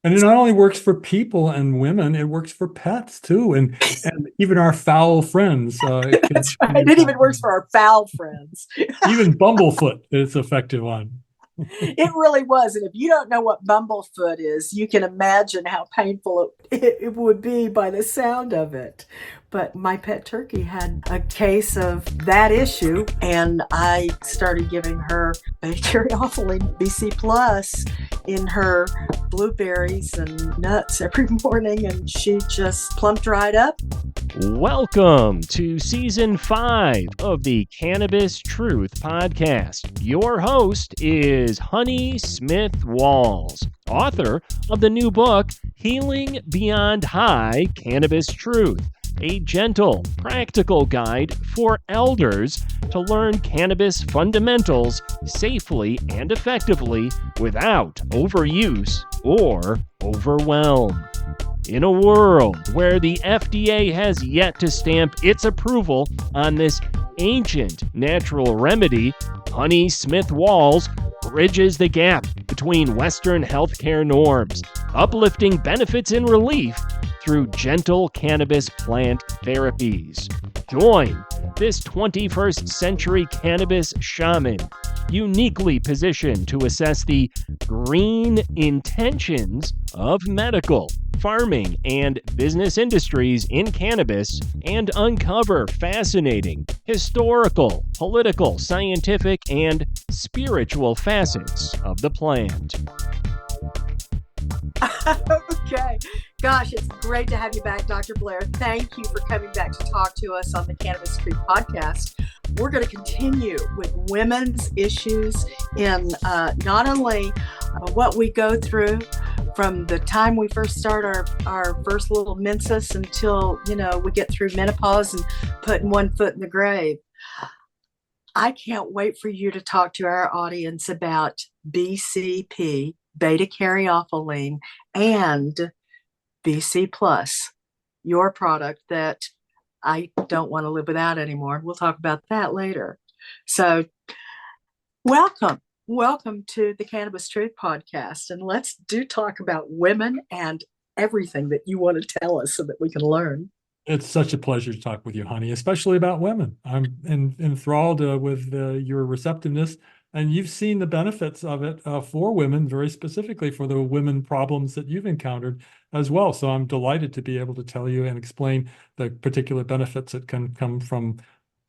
And it not only works for people and women, it works for pets too, and even our foul friends. That's right. It even works for our foul friends. Even Bumblefoot, it's effective on. It really was. And if you don't know what bumblefoot is, you can imagine how painful it would be by the sound of it. But my pet turkey had a case of that issue, and I started giving her bacteriophylline BC Plus in her blueberries and nuts every morning, and she just plumped right up. Welcome to Season 5 of the Cannabis Truth Podcast. Your host is Honey Smith Walls, author of the new book, Healing Beyond High, Cannabis Truth, a gentle, practical guide for elders to learn cannabis fundamentals safely and effectively without overuse or overwhelm. In a world where the FDA has yet to stamp its approval on this ancient natural remedy, Honey Smith Walls bridges the gap between Western healthcare norms, uplifting benefits and relief through gentle cannabis plant therapies. Join this 21st century cannabis shaman, uniquely positioned to assess the green intentions of medical, farming, and business industries in cannabis and uncover fascinating historical, political, scientific, and spiritual facets of the plant. Okay. Gosh, it's great to have you back, Dr. Blair. Thank you for coming back to talk to us on the Cannabis Truth Podcast. We're going to continue with women's issues in not only what we go through from the time we first start our first little menses until, we get through menopause and putting one foot in the grave. I can't wait for you to talk to our audience about BCP, beta-caryophyllene, and BC Plus, your product that I don't want to live without anymore. We'll talk about that later. So welcome to the Cannabis Truth Podcast. And let's talk about women and everything that you want to tell us so that we can learn. It's such a pleasure to talk with you, honey, especially about women. I'm enthralled with your receptiveness, and you've seen the benefits of it for women, very specifically for the women problems that you've encountered as well. So I'm delighted to be able to tell you and explain the particular benefits that can come from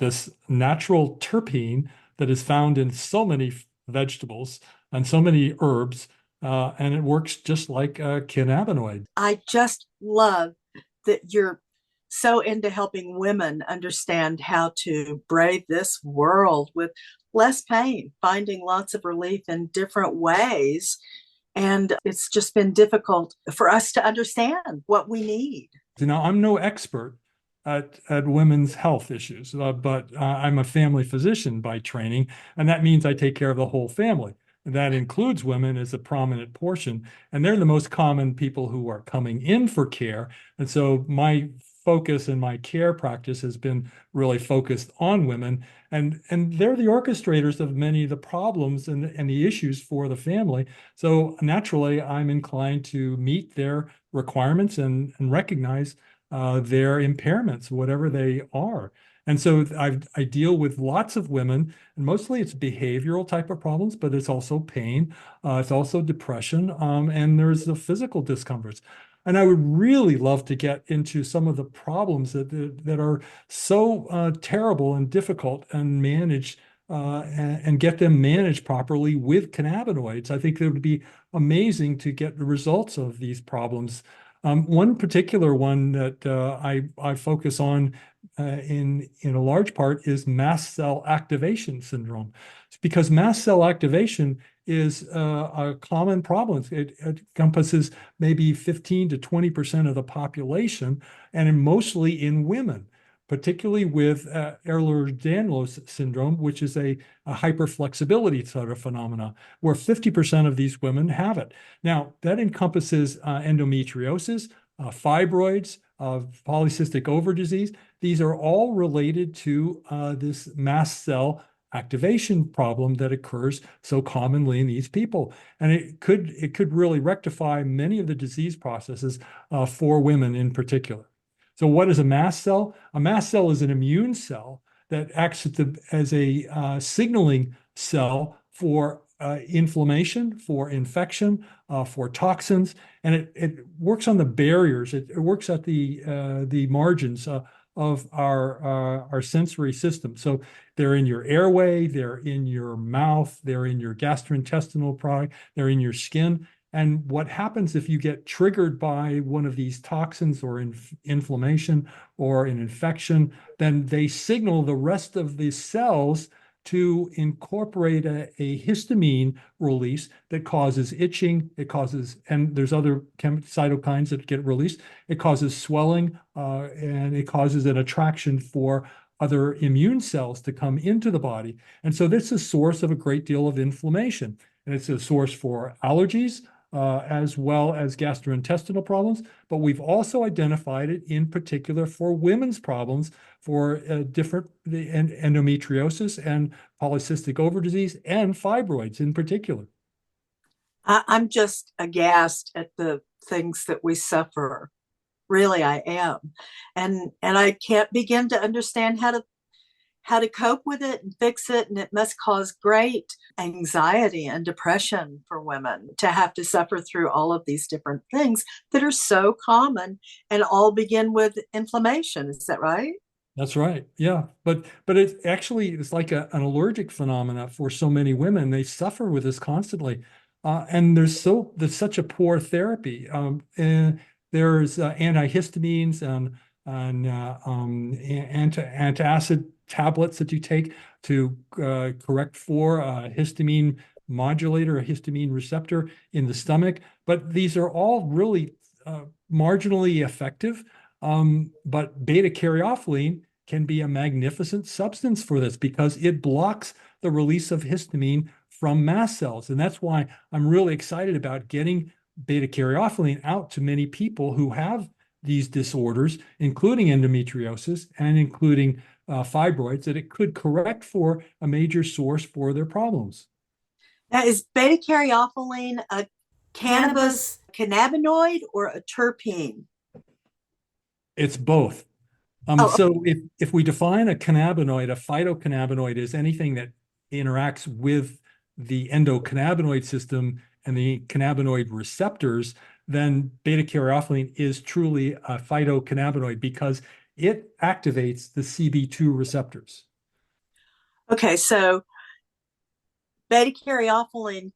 this natural terpene that is found in so many vegetables and so many herbs, and it works just like a cannabinoid. I just love that you're so into helping women understand how to brave this world with less pain, finding lots of relief in different ways. And it's just been difficult for us to understand what we need. I'm no expert at women's health issues, but I'm a family physician by training, and that means I take care of the whole family. And that includes women as a prominent portion, and they're the most common people who are coming in for care. And so my focus in my care practice has been really focused on women, and they're the orchestrators of many of the problems and the issues for the family. So naturally, I'm inclined to meet their requirements and recognize their impairments, whatever they are. And so I deal with lots of women, and mostly it's behavioral type of problems, but it's also pain, it's also depression, and there's the physical discomforts. And I would really love to get into some of the problems that are so terrible and difficult and manage and get them managed properly with cannabinoids. I think it would be amazing to get the results of these problems. One particular one that I focus on in a large part is mast cell activation syndrome. It's because mast cell activation is a common problem. It encompasses maybe 15 to 20% of the population, and mostly in women, particularly with Ehlers-Danlos syndrome, which is a hyperflexibility sort of phenomena, where 50% of these women have it. Now, that encompasses endometriosis, fibroids, polycystic ovary disease. These are all related to this mast cell activation problem that occurs so commonly in these people. And it could really rectify many of the disease processes for women in particular. So what is a mast cell? A mast cell is an immune cell that acts as a signaling cell for inflammation, for infection, for toxins, and it works on the barriers. It works at the margins of our sensory system. So they're in your airway, they're in your mouth, they're in your gastrointestinal product, they're in your skin. And what happens if you get triggered by one of these toxins or inflammation or an infection, then they signal the rest of the cells to incorporate a histamine release that causes itching. And there's other cytokines that get released. It causes swelling, and it causes an attraction for other immune cells to come into the body. And so this is a source of a great deal of inflammation. And it's a source for allergies, as well as gastrointestinal problems. But we've also identified it in particular for women's problems, for different endometriosis and polycystic ovary disease and fibroids in particular. I'm just aghast at the things that we suffer. Really, I am. And I can't begin to understand how to cope with it and fix it. And it must cause great anxiety and depression for women to have to suffer through all of these different things that are so common and all begin with inflammation. Is that right? That's right. Yeah. But it's like an allergic phenomena for so many women. They suffer with this constantly. And there's such a poor therapy. And there's antihistamines and antacid tablets that you take to correct for a histamine modulator, a histamine receptor in the stomach. But these are all really marginally effective. But beta-caryophyllene can be a magnificent substance for this because it blocks the release of histamine from mast cells. And that's why I'm really excited about getting beta-caryophyllene out to many people who have these disorders, including endometriosis and including fibroids, that it could correct for a major source for their problems. Now, is beta-caryophyllene a cannabis cannabinoid or a terpene? It's both. So if we define a cannabinoid, a phytocannabinoid is anything that interacts with the endocannabinoid system and the cannabinoid receptors, then beta-caryophyllene is truly a phytocannabinoid because it activates the CB2 receptors. Okay, so beta-caryophyllene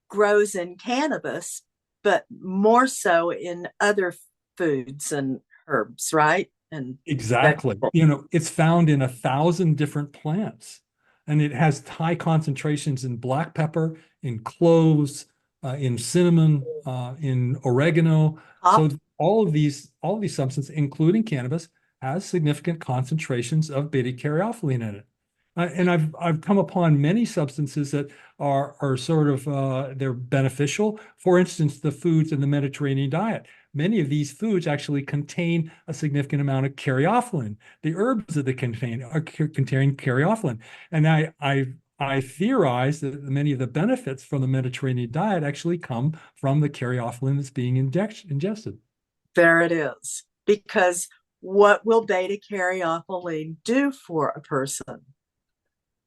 grows in cannabis, but more so in other foods and herbs, right? And exactly. vegetables. It's found in 1,000 different plants, and it has high concentrations in black pepper, in cloves, in cinnamon, in oregano. So all of these substances, including cannabis, has significant concentrations of beta-caryophyllene in it. And I've come upon many substances that are sort of they're beneficial. For instance, the foods in the Mediterranean diet. Many of these foods actually contain a significant amount of caryophyllene. The herbs that they contain caryophyllene. And I theorize that many of the benefits from the Mediterranean diet actually come from the caryophyllene that's being ingested. There it is. Because what will beta-caryophyllene do for a person?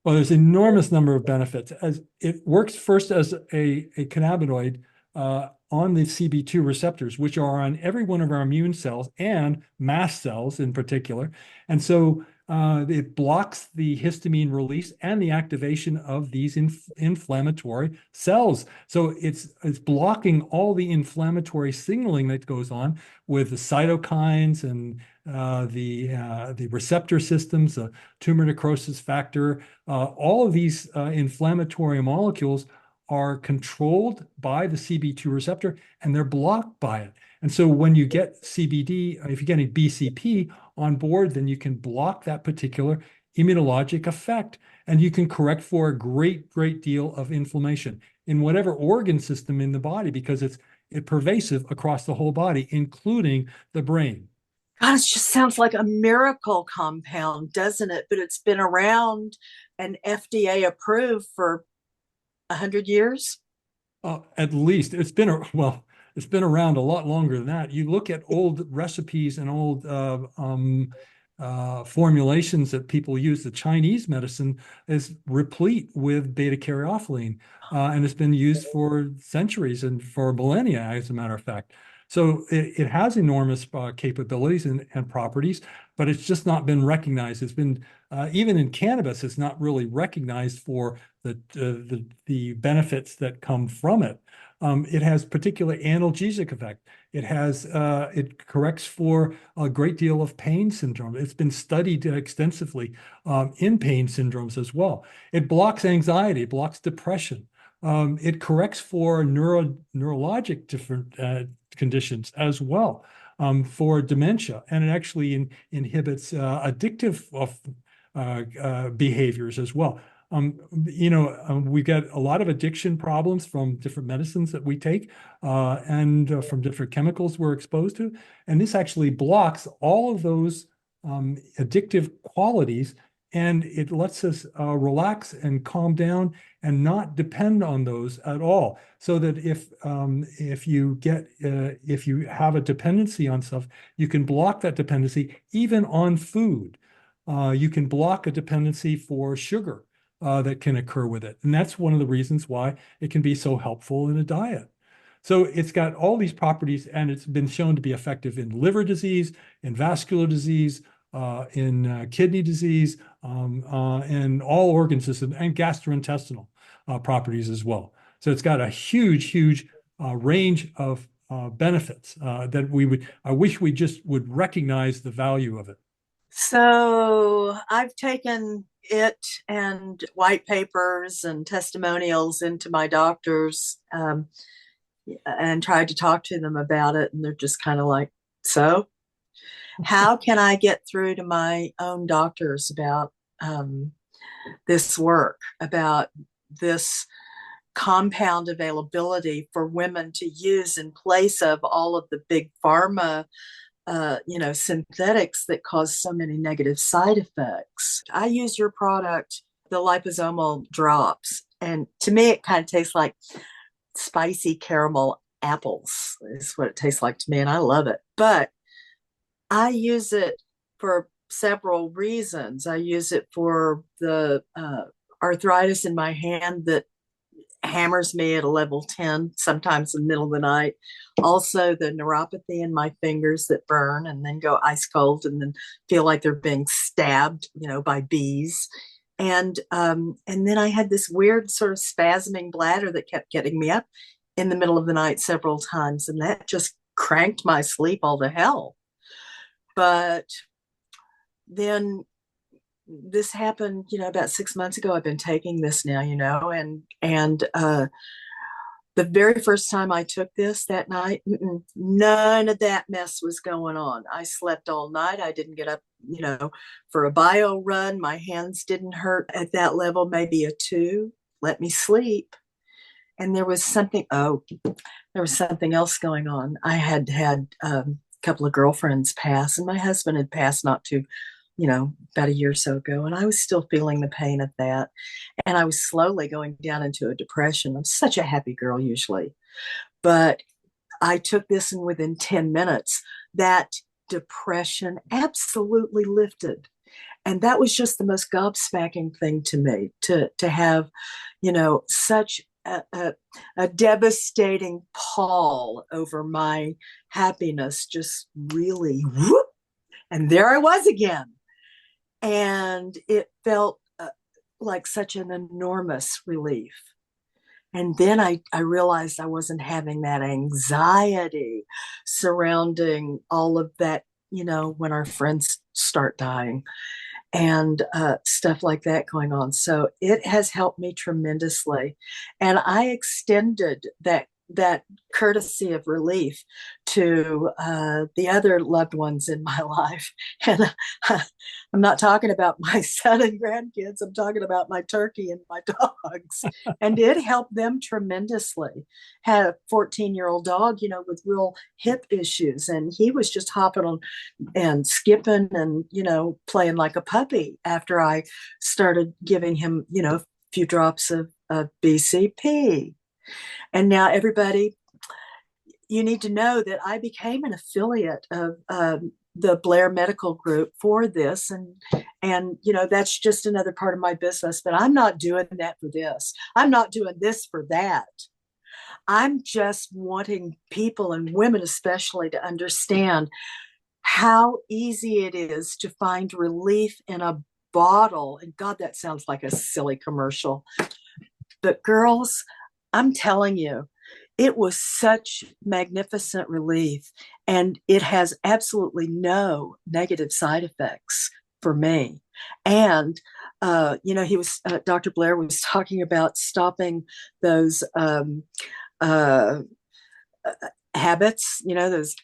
Well, there's an enormous number of benefits. As it works first as a cannabinoid on the CB2 receptors, which are on every one of our immune cells and mast cells in particular. And so it blocks the histamine release and the activation of these inflammatory cells. So it's blocking all the inflammatory signaling that goes on with the cytokines and the receptor systems, the tumor necrosis factor. All of these inflammatory molecules are controlled by the CB2 receptor, and they're blocked by it. And so when you get CBD, if you're getting BCP on board, then you can block that particular immunologic effect, and you can correct for a great deal of inflammation in whatever organ system in the body, because it's pervasive across the whole body, including the brain. God, it just sounds like a miracle compound, doesn't it? But it's been around and FDA approved for 100 years. At least it's been around a lot longer than that. You look at old recipes and old formulations that people use. The Chinese medicine is replete with beta caryophyllene, and it's been used for centuries and for millennia, as a matter of fact. So it has enormous capabilities and properties, but it's just not been recognized. It's been even in cannabis, it's not really recognized for the benefits that come from it. It has particular analgesic effect. It corrects for a great deal of pain syndrome. It's been studied extensively in pain syndromes as well. It blocks anxiety, it blocks depression. It corrects for neurologic different conditions as well, for dementia, and it actually inhibits addictive behaviors as well. We've got a lot of addiction problems from different medicines that we take, and from different chemicals we're exposed to. And this actually blocks all of those addictive qualities, and it lets us relax and calm down and not depend on those at all. So that if you have a dependency on stuff, you can block that dependency even on food. You can block a dependency for sugar that can occur with it. And that's one of the reasons why it can be so helpful in a diet. So it's got all these properties, and it's been shown to be effective in liver disease, in vascular disease, in kidney disease, and all organ systems, and gastrointestinal properties as well. So it's got a huge range of benefits that I wish we just would recognize the value of it. So I've taken it and white papers and testimonials into my doctors, and tried to talk to them about it. And they're just kind of like, so how can I get through to my own doctors about this work, about this compound availability for women to use in place of all of the big pharma synthetics that cause so many negative side effects? I use your product, the liposomal drops, and to me it kind of tastes like spicy caramel apples is what it tastes like to me, and I love it. But I use it for several reasons. I use it for the arthritis in my hand that hammers me at a level 10, sometimes in the middle of the night. Also, the neuropathy in my fingers that burn and then go ice cold and then feel like they're being stabbed, by bees. And then I had this weird sort of spasming bladder that kept getting me up in the middle of the night several times, and that just cranked my sleep all to hell. But then this happened, about 6 months ago. I've been taking this now, and the very first time I took this that night, none of that mess was going on. I slept all night. I didn't get up, for a bio run. My hands didn't hurt at that level, maybe a 2. Let me sleep. And there was something else going on. I had a couple of girlfriends pass, and my husband had passed not too about a year or so ago, and I was still feeling the pain of that. And I was slowly going down into a depression. I'm such a happy girl usually. But I took this, and within 10 minutes, that depression absolutely lifted. And that was just the most gobsmacking thing to me, to have, such a devastating pall over my happiness, just really whoop. And there I was again. And it felt like such an enormous relief. And then I realized I wasn't having that anxiety surrounding all of that, when our friends start dying and stuff like that going on. So it has helped me tremendously. And I extended that courtesy of relief to the other loved ones in my life. And I'm not talking about my son and grandkids. I'm talking about my turkey and my dogs. And it helped them tremendously. Had a 14-year-old dog, with real hip issues. And he was just hopping on and skipping and, playing like a puppy after I started giving him, a few drops of BCP. And now everybody, you need to know that I became an affiliate of the Blair Medical Group for this. And that's just another part of my business, but I'm not doing that for this. I'm not doing this for that. I'm just wanting people, and women especially, to understand how easy it is to find relief in a bottle. And God, that sounds like a silly commercial. But girls, I'm telling you, it was such magnificent relief, and it has absolutely no negative side effects for me. And Dr. Blair was talking about stopping those habits, those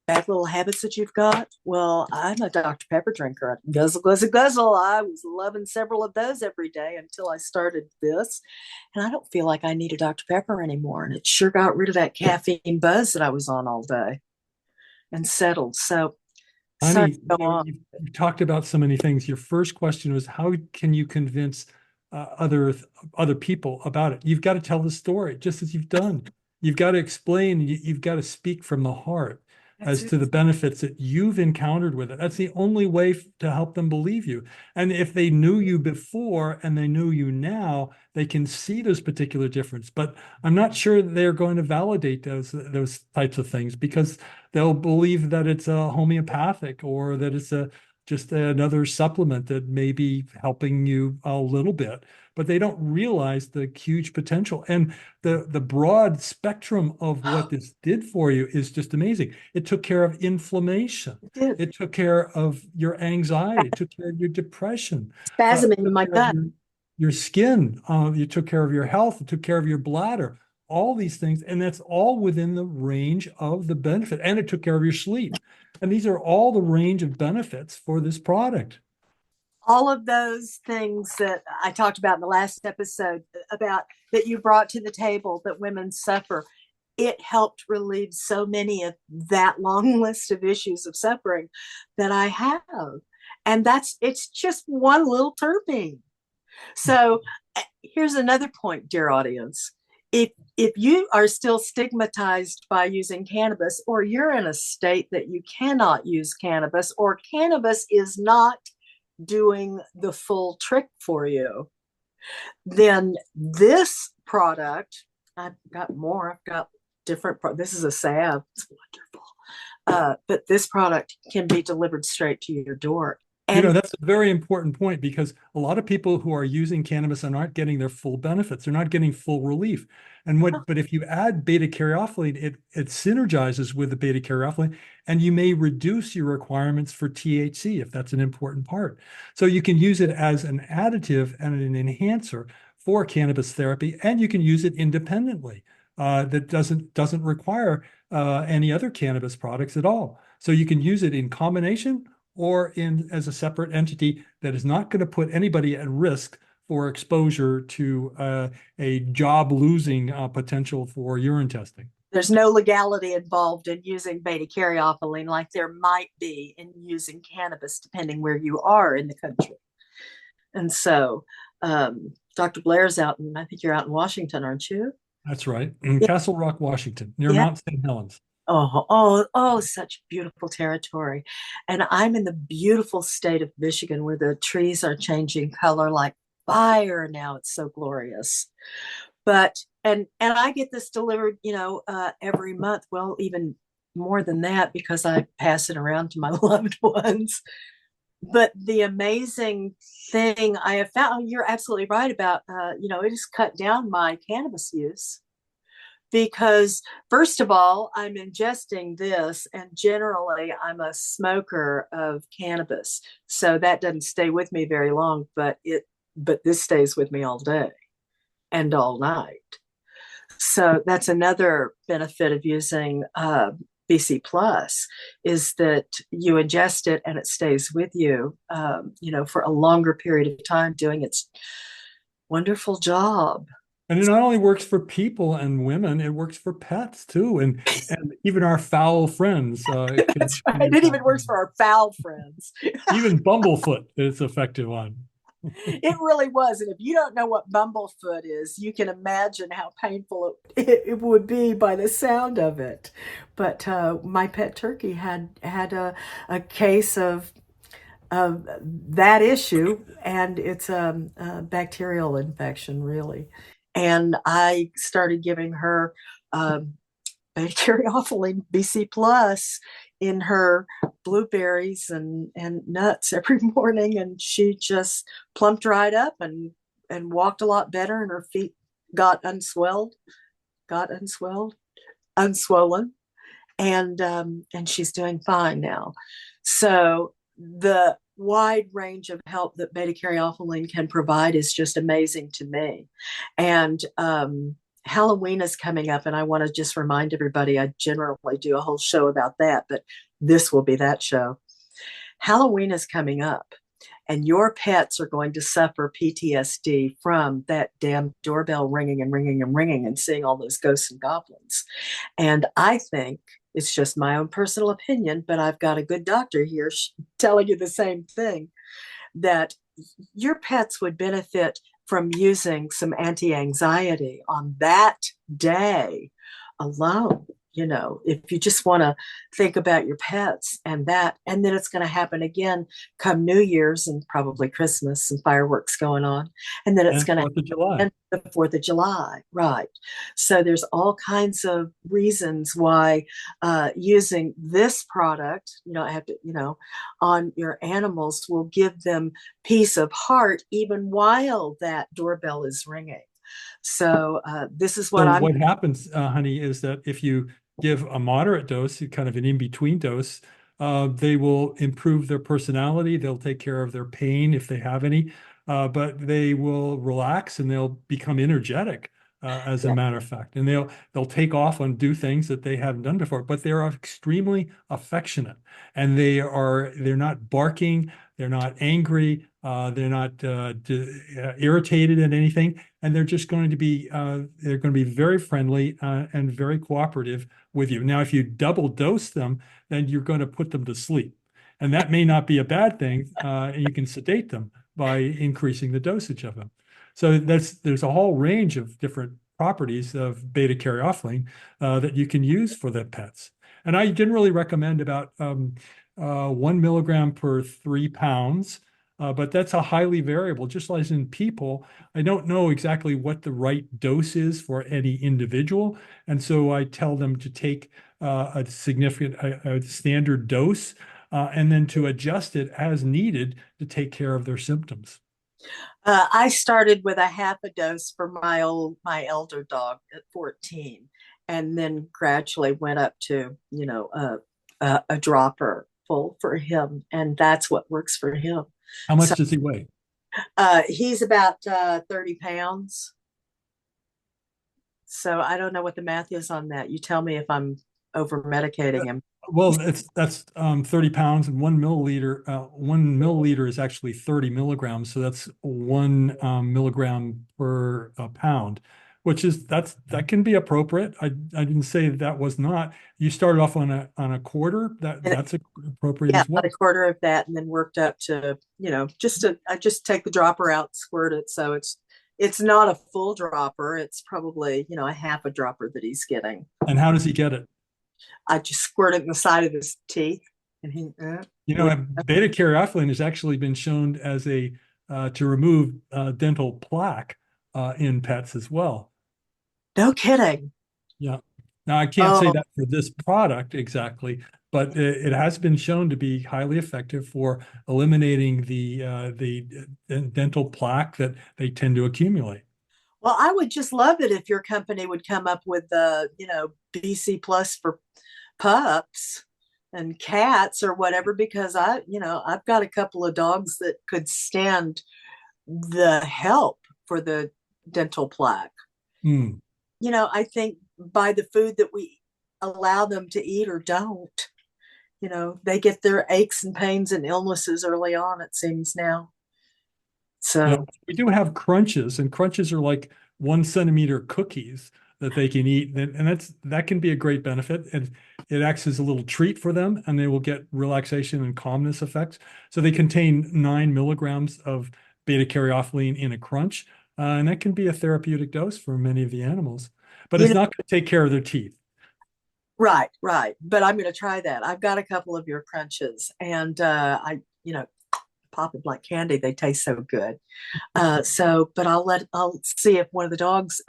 bad little habits that you've got. Well, I'm a Dr. Pepper drinker. Guzzle, guzzle, guzzle. I was loving several of those every day until I started this. And I don't feel like I need a Dr. Pepper anymore. And it sure got rid of that caffeine buzz that I was on all day and settled. So, Honey, you talked about so many things. Your first question was, how can you convince other people about it? You've got to tell the story, just as you've done. You've got to explain. You've got to speak from the heart as to the benefits that you've encountered with it. That's the only way to help them believe you. And if they knew you before and they knew you now, they can see those particular differences. But I'm not sure they're going to validate those types of things, because they'll believe that it's a homeopathic, or that it's just another supplement that may be helping you a little bit, but they don't realize the huge potential. And the broad spectrum of what this did for you is just amazing. It took care of inflammation. It took care of your anxiety. It took care of your depression. Spasming in my gut. Your skin. You took care of your health. It took care of your bladder. All these things, and that's all within the range of the benefit. And it took care of your sleep. And these are all the range of benefits for this product. All of those things that I talked about in the last episode, about that you brought to the table that women suffer, it helped relieve so many of that long list of issues of suffering that I have. And it's just one little terpene. So here's another point, dear audience. If you are still stigmatized by using cannabis, or you're in a state that you cannot use cannabis, or cannabis is not doing the full trick for you, then this product, I've got more, I've got different, this is a salve, it's wonderful. But this product can be delivered straight to your door. And that's a very important point, because a lot of people who are using cannabis are not getting their full benefits. They're not getting full relief. But if you add beta-caryophyllene, it synergizes with the beta-caryophyllene, and you may reduce your requirements for THC if that's an important part. So you can use it as an additive and an enhancer for cannabis therapy, and you can use it independently. That doesn't require any other cannabis products at all. So you can use it in combination or as a separate entity that is not going to put anybody at risk for exposure to a job-losing potential for urine testing. There's no legality involved in using beta-caryophyllene like there might be in using cannabis, depending where you are in the country. And so Dr. Blair's I think you're out in Washington, aren't you? That's right. In Castle Rock, Washington, near Mount St. Helens. Oh, such beautiful territory. And I'm in the beautiful state of Michigan, where the trees are changing color like fire now. It's so glorious. But and I get this delivered, every month. Well, even more than that, because I pass it around to my loved ones. But the amazing thing I have found, you're absolutely right about, it has cut down my cannabis use. Because first of all, I'm ingesting this, and generally I'm a smoker of cannabis. So that doesn't stay with me very long, but this stays with me all day and all night. So that's another benefit of using BC Plus, is that you ingest it and it stays with you, for a longer period of time, doing its wonderful job. And it not only works for people and women, it works for pets too, and even our foul friends. That's right. It even works for our foul friends. Even Bumblefoot, it's effective on. It really was. And if you don't know what bumblefoot is, you can imagine how painful it would be by the sound of it. But my pet turkey had a case of that issue, and it's a bacterial infection, really. And I started giving her bacteriophylline BC Plus in her blueberries and nuts every morning, and she just plumped right up and walked a lot better, and her feet got unswollen, and she's doing fine now. So the wide range of help that beta caryophyllene can provide is just amazing to me. And Halloween is coming up, and I want to just remind everybody, I generally do a whole show about that, but this will be that show. Halloween is coming up, and your pets are going to suffer PTSD from that damn doorbell ringing and ringing and ringing and seeing all those ghosts and goblins. And I think it's just my own personal opinion, but I've got a good doctor here telling you the same thing, that your pets would benefit from using some anti-anxiety on that day alone. If you just want to think about your pets and then it's going to happen again come New Year's and probably Christmas and fireworks going on. And then it's going to happen the 4th of July. Right. So there's all kinds of reasons why using this product, on your animals will give them peace of heart, even while that doorbell is ringing. So this is what what happens, honey, is that if you give a moderate dose, kind of an in-between dose, they will improve their personality. They'll take care of their pain if they have any, but they will relax and they'll become energetic, as a matter of fact. And they'll take off and do things that they haven't done before, but they're extremely affectionate, and they're not barking, they're not angry, they're not irritated at anything, and they're just going to be very friendly and very cooperative with you. Now, if you double dose them, then you're going to put them to sleep, and that may not be a bad thing. You can sedate them by increasing the dosage of them. So there's a whole range of different properties of beta caryophyllene that you can use for the pets. And I generally recommend about 1 milligram per 3 pounds. But that's a highly variable, just as in people. I don't know exactly what the right dose is for any individual. And so I tell them to take a standard dose and then to adjust it as needed to take care of their symptoms. I started with a half a dose for my elder dog at 14, and then gradually went up to, a dropper full for him. And that's what works for him. How much does he weigh? He's about 30 pounds. So I don't know what the math is on that. You tell me if I'm over medicating him. Well, that's 30 pounds, and 1 milliliter is actually 30 milligrams. So that's 1 milligram per pound, which is that can be appropriate. I didn't say that was not. You started off on a quarter. That's appropriate as well. About a quarter of that, and then worked up to I just take the dropper out, squirt it. So it's not a full dropper. It's probably a half a dropper that he's getting. And how does he get it? I just squirt it in the side of his teeth, and he. Beta caryophyllene has actually been shown as to remove dental plaque in pets as well. No kidding. Yeah. Now I can't say that for this product exactly, but it has been shown to be highly effective for eliminating the dental plaque that they tend to accumulate. Well, I would just love it if your company would come up with BC Plus for pups and cats or whatever, because I've got a couple of dogs that could stand the help for the dental plaque. I think by the food that we allow them to eat or don't, they get their aches and pains and illnesses early on, it seems now. Yeah, So, we do have crunches, and crunches are like 1 centimeter cookies that they can eat, and that can be a great benefit. And it acts as a little treat for them, and they will get relaxation and calmness effects. So they contain 9 milligrams of beta caryophyllene in a crunch, and that can be a therapeutic dose for many of the animals. But you it's know, not going to take care of their teeth. right, right. But I'm going to try that. I've got a couple of your crunches, and pop them like candy. They taste so good. But I'll see if one of the dogs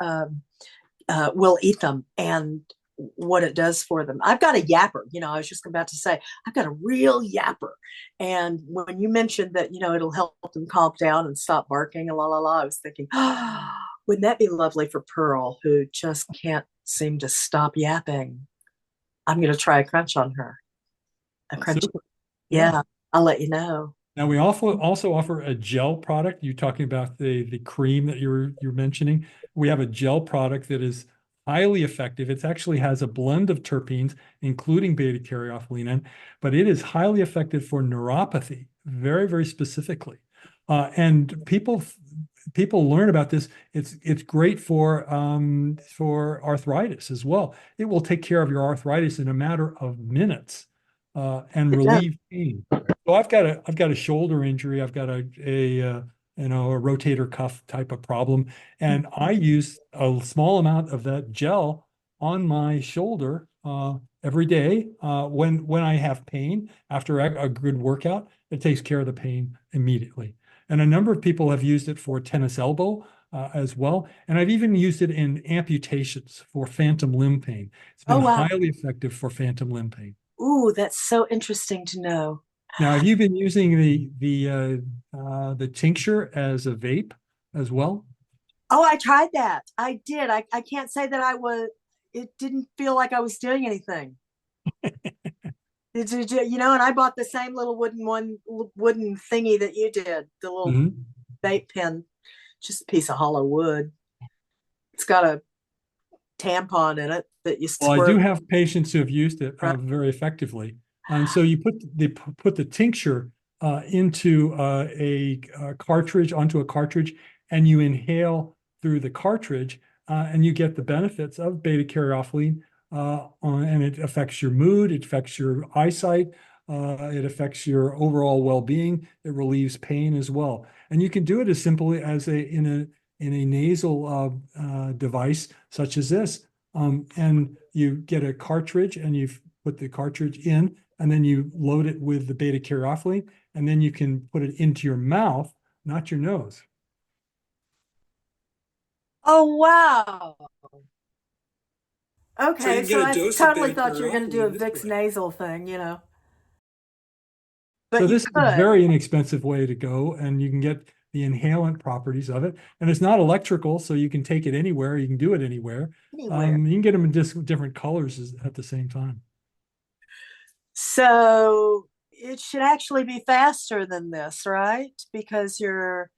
will eat them and what it does for them. I've got a yapper. I was just about to say I've got a real yapper. And when you mentioned that, it'll help them calm down and stop barking and la la la, I was thinking, wouldn't that be lovely for Pearl, who just can't seem to stop yapping? I'm going to try a crunch on her. A crunch. Super. Yeah, I'll let you know. Now we also offer a gel product. You're talking about the cream that you're mentioning. We have a gel product that is highly effective. It actually has a blend of terpenes, including beta caryophyllene, but it is highly effective for neuropathy, very, very specifically. And people learn about this. It's great for arthritis as well. It will take care of your arthritis in a matter of minutes and relieve pain. So I've got a shoulder injury. I've got a rotator cuff type of problem, and I use a small amount of that gel on my shoulder every day when I have pain after a good workout. It takes care of the pain immediately. And a number of people have used it for tennis elbow as well, and I've even used it in amputations for phantom limb pain. It's been Oh, wow. highly effective for phantom limb pain. Ooh, that's so interesting to know. Now, have you been using the tincture as a vape as well? Oh, I tried that. I did. I can't say that it didn't feel like I was doing anything. And I bought the same little wooden thingy that you did, the little vape pen, just a piece of hollow wood. It's got a tampon in it that you Well, I squirt. do have patients who have used it very effectively. And so you put the tincture into a cartridge, onto a cartridge, and you inhale through the cartridge, and you get the benefits of beta caryophyllene, and it affects your mood, it affects your eyesight, it affects your overall well-being. It relieves pain as well. And you can do it as simply as in a nasal device such as this. And you get a cartridge and you put the cartridge in, and then you load it with the beta caryophyllene, and then you can put it into your mouth, not your nose. Oh, wow. So Okay, you so get a I dose of totally beta thought you were going to do a caryophyllene this Vicks way. nasal thing. So But you this is a could. very inexpensive way to go, and you can get the inhalant properties of it. And it's not electrical, so you can take it anywhere. You can do it anywhere. Anywhere. You can get them in different colors at the same time. So it should actually be faster than this, right? Because you're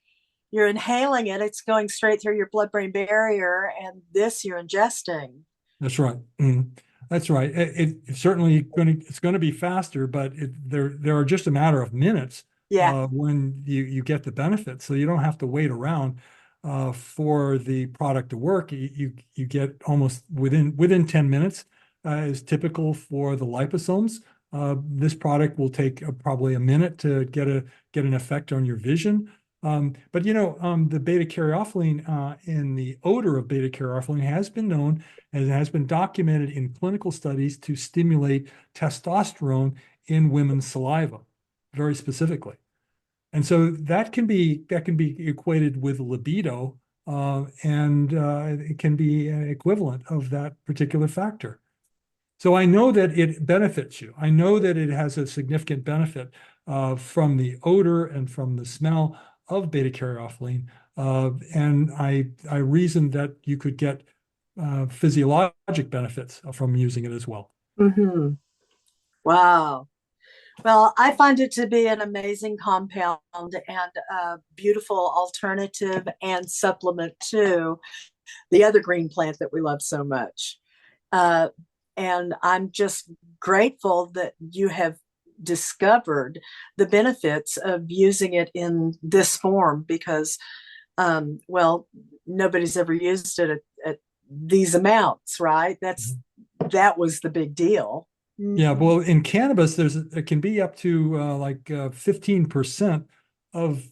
inhaling it, it's going straight through your blood-brain barrier, and this you're ingesting. That's right. That's right. It's certainly it's going to be faster, but there are just a matter of minutes Yeah. when you get the benefits. So you don't have to wait around for the product to work. You get almost within 10 minutes is typical for the liposomes. This product will take probably a minute to get an effect on your vision. But the beta caryophyllene in the odor of beta caryophyllene has been known and has been documented in clinical studies to stimulate testosterone in women's saliva, very specifically. And so that can be equated with libido, and it can be equivalent of that particular factor. So I know that it benefits you. I know that it has a significant benefit from the odor and from the smell of beta caryophyllene, and I reasoned that you could get physiologic benefits from using it as well. Mm-hmm. Wow. Well, I find it to be an amazing compound and a beautiful alternative and supplement too. the other green plant that we love so much. Uh, and I'm just grateful that you have discovered the benefits of using it in this form because, well, nobody's ever used it at these amounts, right? That was the big deal. Yeah, well, in cannabis, it can be up to 15% of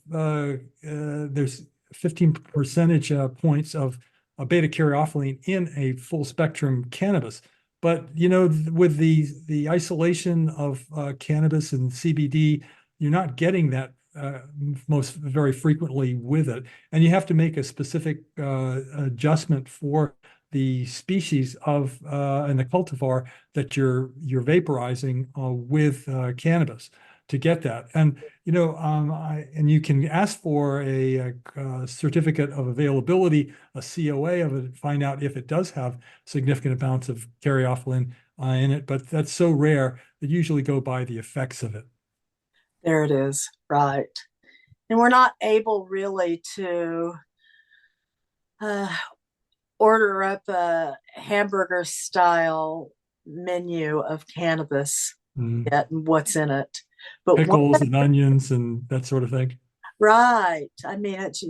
there's 15 percentage points of beta caryophyllene in a full spectrum cannabis. But with the isolation of cannabis and CBD, you're not getting that most very frequently with it, and you have to make a specific adjustment for the species of and the cultivar that you're vaporizing with cannabis to get that. And and you can ask for a certificate of availability, a COA of it, find out if it does have significant amounts of caryophyllene in it. But that's so rare that usually go by the effects of it. There it is, right? And we're not able really to uh, order up a hamburger style menu of cannabis yet and what's in it. But pickles and onions and that sort of thing. Right. I mean, it's,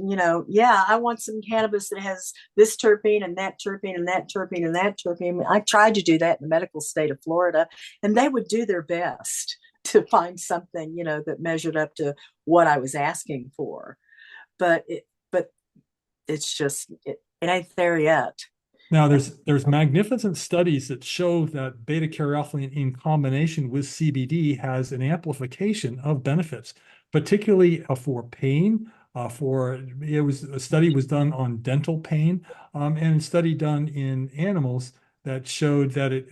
yeah, I want some cannabis that has this terpene and that terpene and that terpene and that terpene. I tried to do that in the medical state of Florida, and they would do their best to find something, that measured up to what I was asking for. But it's just, it ain't there yet. Now, there's magnificent studies that show that beta caryophyllene in combination with CBD has an amplification of benefits, particularly for pain. A study was done on dental pain, and a study done in animals that showed that it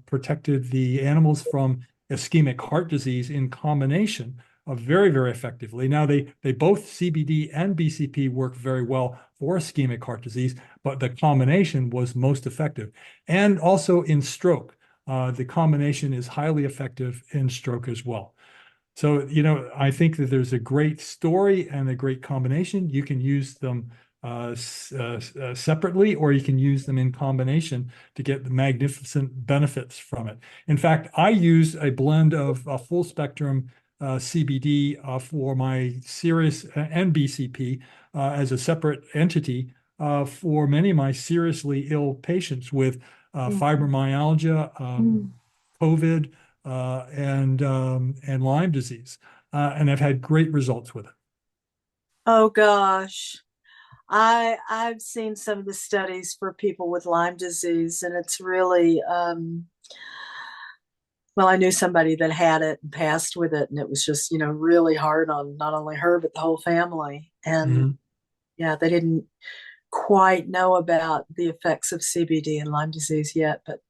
protected the animals from ischemic heart disease in combination very, very effectively. Now, they both CBD and BCP work very well for ischemic heart disease, but the combination was most effective. And also in stroke, the combination is highly effective in stroke as well. So, I think that there's a great story and a great combination. You can use them separately, or you can use them in combination to get the magnificent benefits from it. In fact, I use a blend of full spectrum CBD for my serious and BCP as a separate entity for many of my seriously ill patients with fibromyalgia, COVID, and Lyme disease, and I've had great results with it. Oh gosh, I've seen some of the studies for people with Lyme disease, and it's really well, I knew somebody that had it and passed with it, and it was just, really hard on not only her, but the whole family. And yeah, they didn't quite know about the effects of CBD and Lyme disease yet. But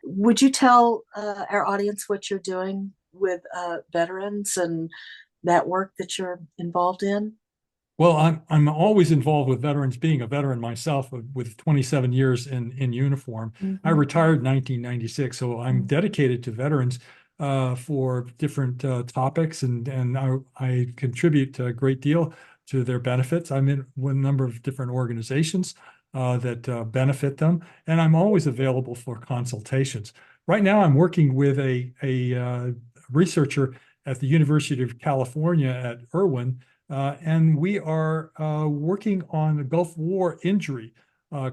would you tell our audience what you're doing with veterans and that work that you're involved in? Well, I'm always involved with veterans, being a veteran myself with 27 years in uniform. I retired in 1996, so I'm dedicated to veterans for different topics, and I contribute a great deal to their benefits. I'm in a number of different organizations that benefit them, and I'm always available for consultations. Right now, I'm working with a researcher at the University of California at Irwin. And we are working on Gulf War injury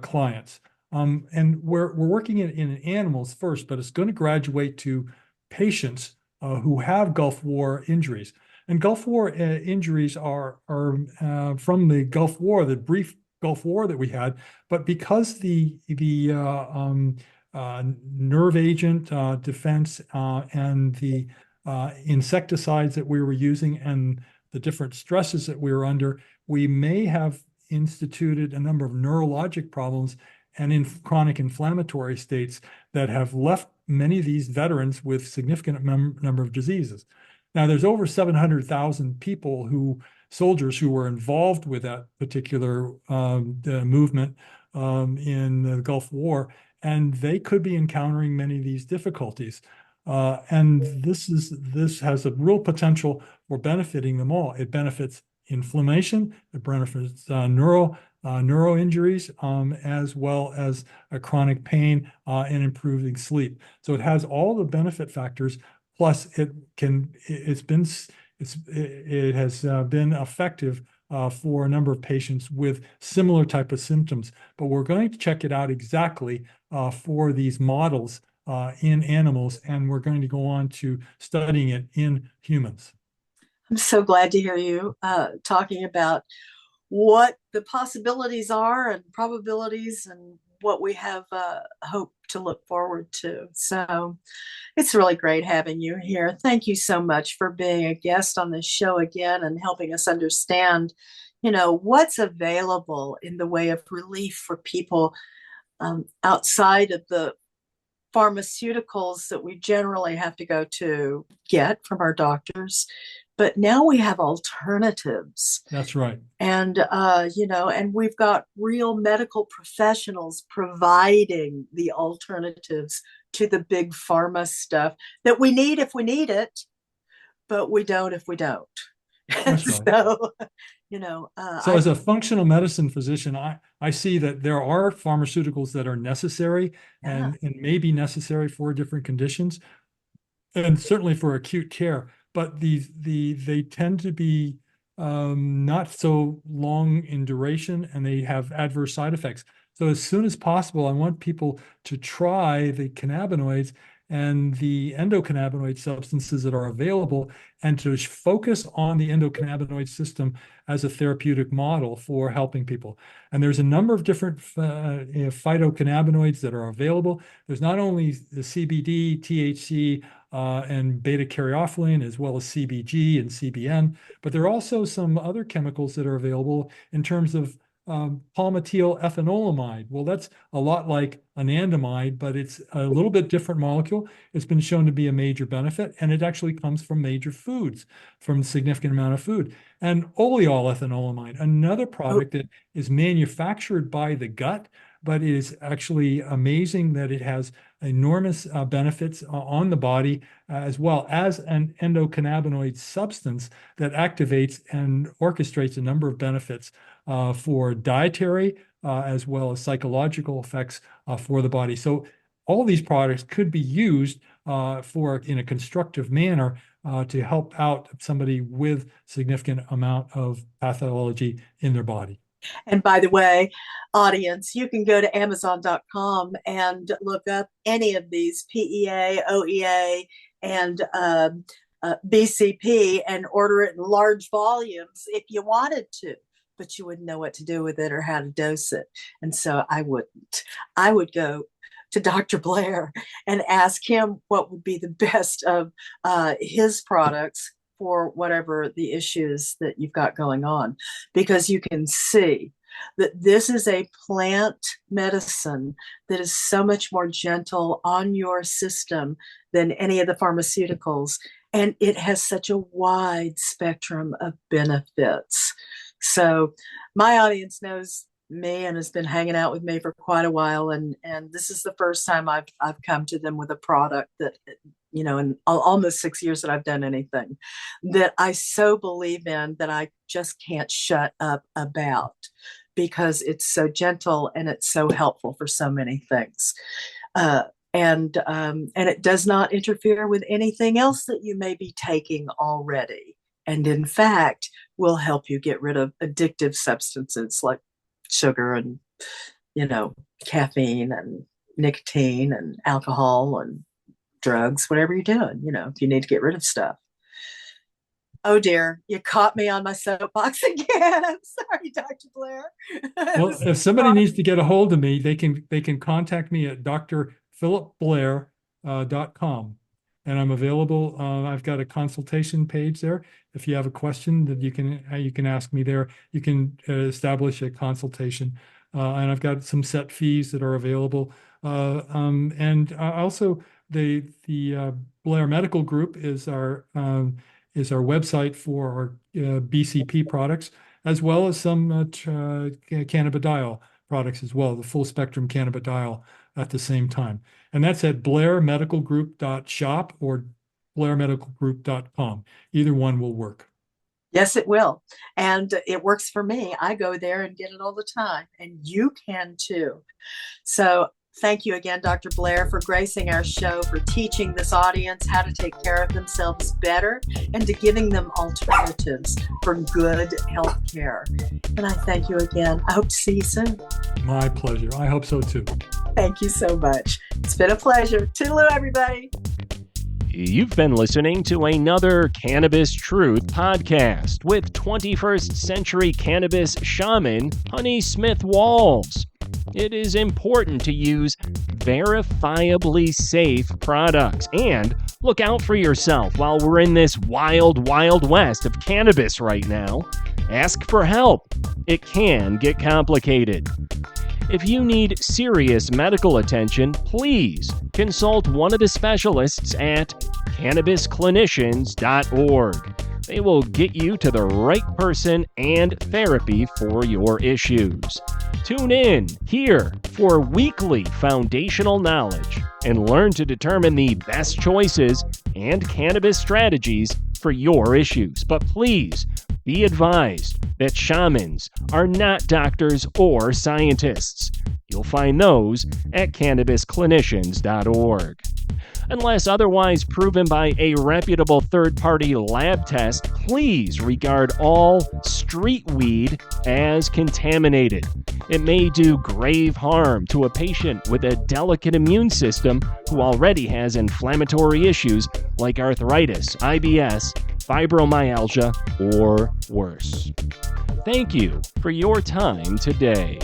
clients. And we're working in animals first, but it's going to graduate to patients who have Gulf War injuries. And Gulf War injuries are from the Gulf War, the brief Gulf War that we had. But because the nerve agent defense and the insecticides that we were using and the different stresses that we were under, we may have instituted a number of neurologic problems and in chronic inflammatory states that have left many of these veterans with significant number of diseases. Now, there's over 700,000 soldiers who were involved with that particular movement in the Gulf War, and they could be encountering many of these difficulties. And this has a real potential for benefiting them all. It benefits inflammation, it benefits neural neuro injuries, as well as chronic pain and improving sleep. So it has all the benefit factors. Plus, it has been effective for a number of patients with similar type of symptoms. But we're going to check it out exactly for these models in animals, and we're going to go on to studying it in humans. I'm so glad to hear you talking about what the possibilities are and probabilities and what we have hope to look forward to. So it's really great having you here. Thank you so much for being a guest on this show again and helping us understand, what's available in the way of relief for people outside of the pharmaceuticals that we generally have to go to get from our doctors. But now we have alternatives. That's right. And, and we've got real medical professionals providing the alternatives to the big pharma stuff that we need if we need it, but we don't if we don't. That's right. So, so as a functional medicine physician, I see that there are pharmaceuticals that are necessary and may be necessary for different conditions, and certainly for acute care. But they tend to be not so long in duration, and they have adverse side effects. So as soon as possible, I want people to try the cannabinoids and the endocannabinoid substances that are available, and to focus on the endocannabinoid system as a therapeutic model for helping people. And there's a number of different phytocannabinoids that are available. There's not only the CBD, THC, and beta-caryophyllene, as well as CBG and CBN, but there are also some other chemicals that are available in terms of palmitoyl ethanolamide. Well, that's a lot like anandamide, but it's a little bit different molecule. It's been shown to be a major benefit, and it actually comes from major foods, from a significant amount of food. And oleol ethanolamide, another product that is manufactured by the gut, but it is actually amazing that it has enormous benefits on the body, as well as an endocannabinoid substance that activates and orchestrates a number of benefits for dietary as well as psychological effects for the body. So all these products could be used in a constructive manner to help out somebody with significant amount of pathology in their body. And by the way, audience, you can go to Amazon.com and look up any of these PEA, OEA, and BCP and order it in large volumes if you wanted to, but you wouldn't know what to do with it or how to dose it. And so I wouldn't. I would go to Dr. Blair and ask him what would be the best of his products for whatever the issues that you've got going on, because you can see that this is a plant medicine that is so much more gentle on your system than any of the pharmaceuticals, and it has such a wide spectrum of benefits. So my audience knows me and has been hanging out with me for quite a while, and this is the first time I've come to them with a product that, in almost 6 years that I've done anything, that I so believe in that I just can't shut up about, because it's so gentle and it's so helpful for so many things. And it does not interfere with anything else that you may be taking already. And in fact, will help you get rid of addictive substances like sugar and, caffeine and nicotine and alcohol and drugs, whatever you're doing, if you need to get rid of stuff. Oh dear, you caught me on my soapbox again. I'm sorry, Dr. Blair. Well, if somebody needs to get a hold of me, they can contact me at drphilipblair.com. And I'm available. I've got a consultation page there. If you have a question that you can ask me there, you can establish a consultation. And I've got some set fees that are available. And also the Blair Medical Group is our website for our BCP products, as well as some cannabidiol products as well, the full spectrum cannabidiol at the same time. And that's at blairmedicalgroup.shop or blairmedicalgroup.com. Either one will work. Yes, it will. And it works for me. I go there and get it all the time, and you can too. So thank you again, Dr. Blair, for gracing our show, for teaching this audience how to take care of themselves better and to giving them alternatives for good health care. And I thank you again. I hope to see you soon. My pleasure. I hope so too. Thank you so much. It's been a pleasure. Toodaloo, everybody. You've been listening to another Cannabis Truth podcast with 21st century cannabis shaman, Honey Smith Walls. It is important to use verifiably safe products and look out for yourself while we're in this wild, wild west of cannabis right now. Ask for help. It can get complicated. If you need serious medical attention, please consult one of the specialists at cannabisclinicians.org. They will get you to the right person and therapy for your issues. Tune in here for weekly foundational knowledge and learn to determine the best choices and cannabis strategies for your issues. But please be advised that shamans are not doctors or scientists. You'll find those at cannabisclinicians.org. Unless otherwise proven by a reputable third-party lab test, please regard all street weed as contaminated. It may do grave harm to a patient with a delicate immune system who already has inflammatory issues like arthritis, IBS, fibromyalgia, or worse. Thank you for your time today.